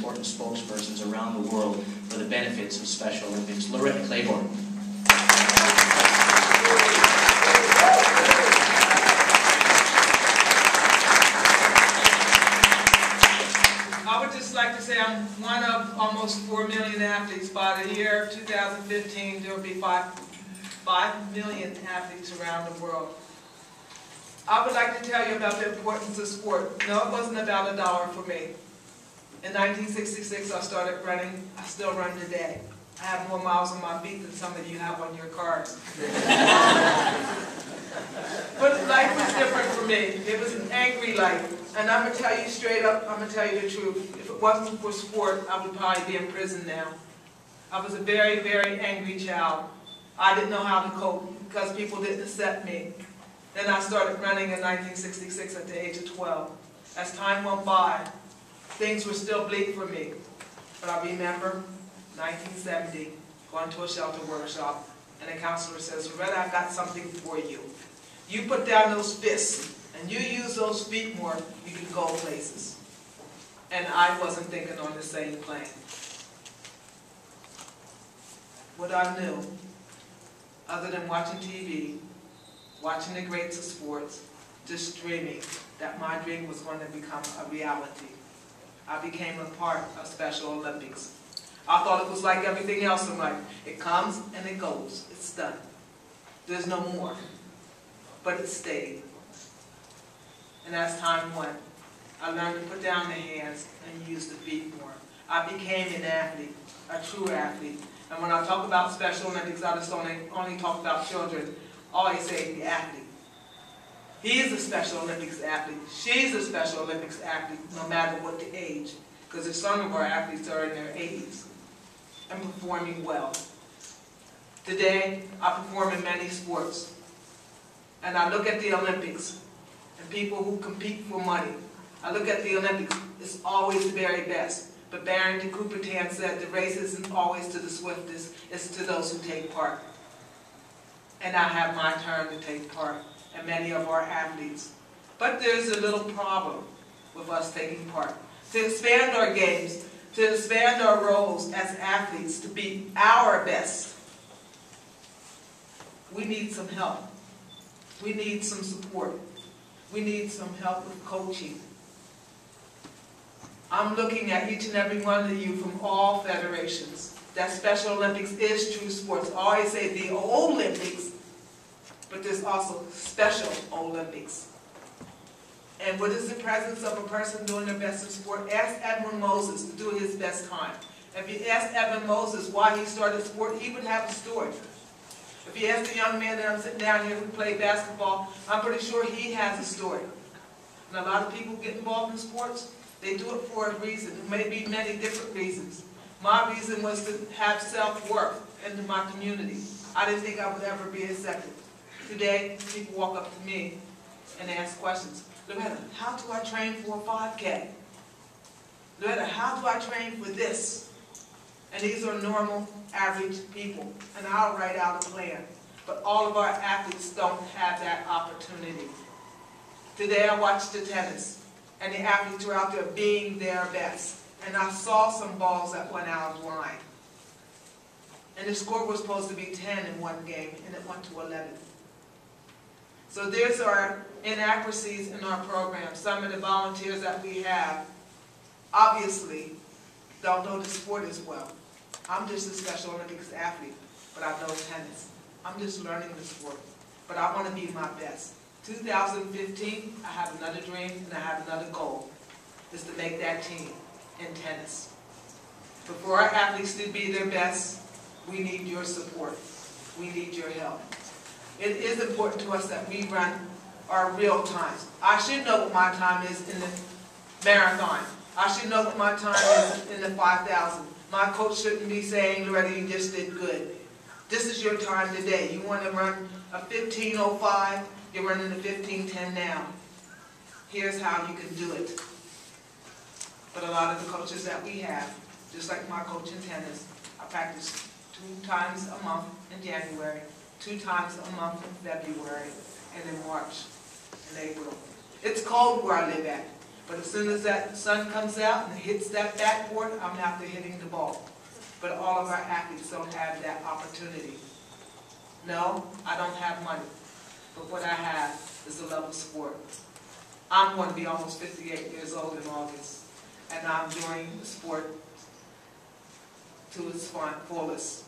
important spokespersons around the world for the benefits of Special Olympics. Loretta Claiborne. I would just like to say I'm one of almost 4 million athletes. By the year 2015, there will be 5 million athletes around the world. I would like to tell you about the importance of sport. No, it wasn't about $1 for me. In 1966, I started running. I still run today. I have more miles on my feet than some of you have on your cars. But life was different for me. It was an angry life. And I'm going to tell you straight up, I'm going to tell you the truth. If it wasn't for sport, I would probably be in prison now. I was a very, very angry child. I didn't know how to cope because people didn't accept me. Then I started running in 1966 at the age of 12. As time went by, things were still bleak for me. But I remember 1970, going to a shelter workshop, and a counselor says, "Loretta, I've got something for you. You put down those fists, and you use those feet more, you can go places." And I wasn't thinking on the same plane. What I knew, other than watching TV, watching the greats of sports, just dreaming that my dream was going to become a reality. I became a part of Special Olympics. I thought it was like everything else in life. It comes and it goes. It's done. There's no more. But it stayed. And as time went, I learned to put down the hands and use the feet more. I became an athlete, a true athlete. And when I talk about Special Olympics, I just only talk about children. I always say the athlete. He is a Special Olympics athlete. She's a Special Olympics athlete, no matter what the age. Because some of our athletes are in their 80s and performing well. Today, I perform in many sports. And I look at the Olympics and people who compete for money. I look at the Olympics, it's always the very best. But Barrington Coubertin said the race isn't always to the swiftest, it's to those who take part. And I have my turn to take part, and many of our athletes. But there's a little problem with us taking part. To expand our games, to expand our roles as athletes, to be our best, we need some help. We need some support. We need some help with coaching. I'm looking at each and every one of you from all federations. That Special Olympics is true sports. I always say the Olympics, but there's also Special Olympics. And what is the presence of a person doing their best in sport? Ask Edwin Moses to do his best time. If you ask Edwin Moses why he started sport, he would have a story. If you ask the young man that I'm sitting down here who played basketball, I'm pretty sure he has a story. And a lot of people get involved in sports, they do it for a reason. It may be many different reasons. My reason was to have self-worth into my community. I didn't think I would ever be accepted. Today, people walk up to me and ask questions. Loretta, how do I train for a 5K? Loretta, how do I train for this? And these are normal, average people. And I'll write out a plan. But all of our athletes don't have that opportunity. Today I watched the tennis. And the athletes were out there being their best. And I saw some balls that went out of line. And the score was supposed to be 10 in one game, and it went to 11. So there's our inaccuracies in our program. Some of the volunteers that we have obviously don't know the sport as well. I'm just a Special Olympics athlete, but I know tennis. I'm just learning the sport, but I want to be my best. 2015, I have another dream and I have another goal, is to make that team in tennis. But for our athletes to be their best, we need your support. We need your help. It is important to us that we run our real times. I should know what my time is in the marathon. I should know what my time is in the 5,000. My coach shouldn't be saying, Loretta, you just did good. This is your time today. You want to run a 15:05, you're running a 15:10 now. Here's how you can do it. But a lot of the coaches that we have, just like my coach in tennis, I practice 2 times a month in January, 2 times a month in February, and in March and April. It's cold where I live at, But as soon as that sun comes out and hits that backboard, I'm after hitting the ball. But all of our athletes don't have that opportunity. No, I don't have money. But what I have is a love of sport. I'm going to be almost 58 years old in August, and I'm enjoying the sport to its fullest.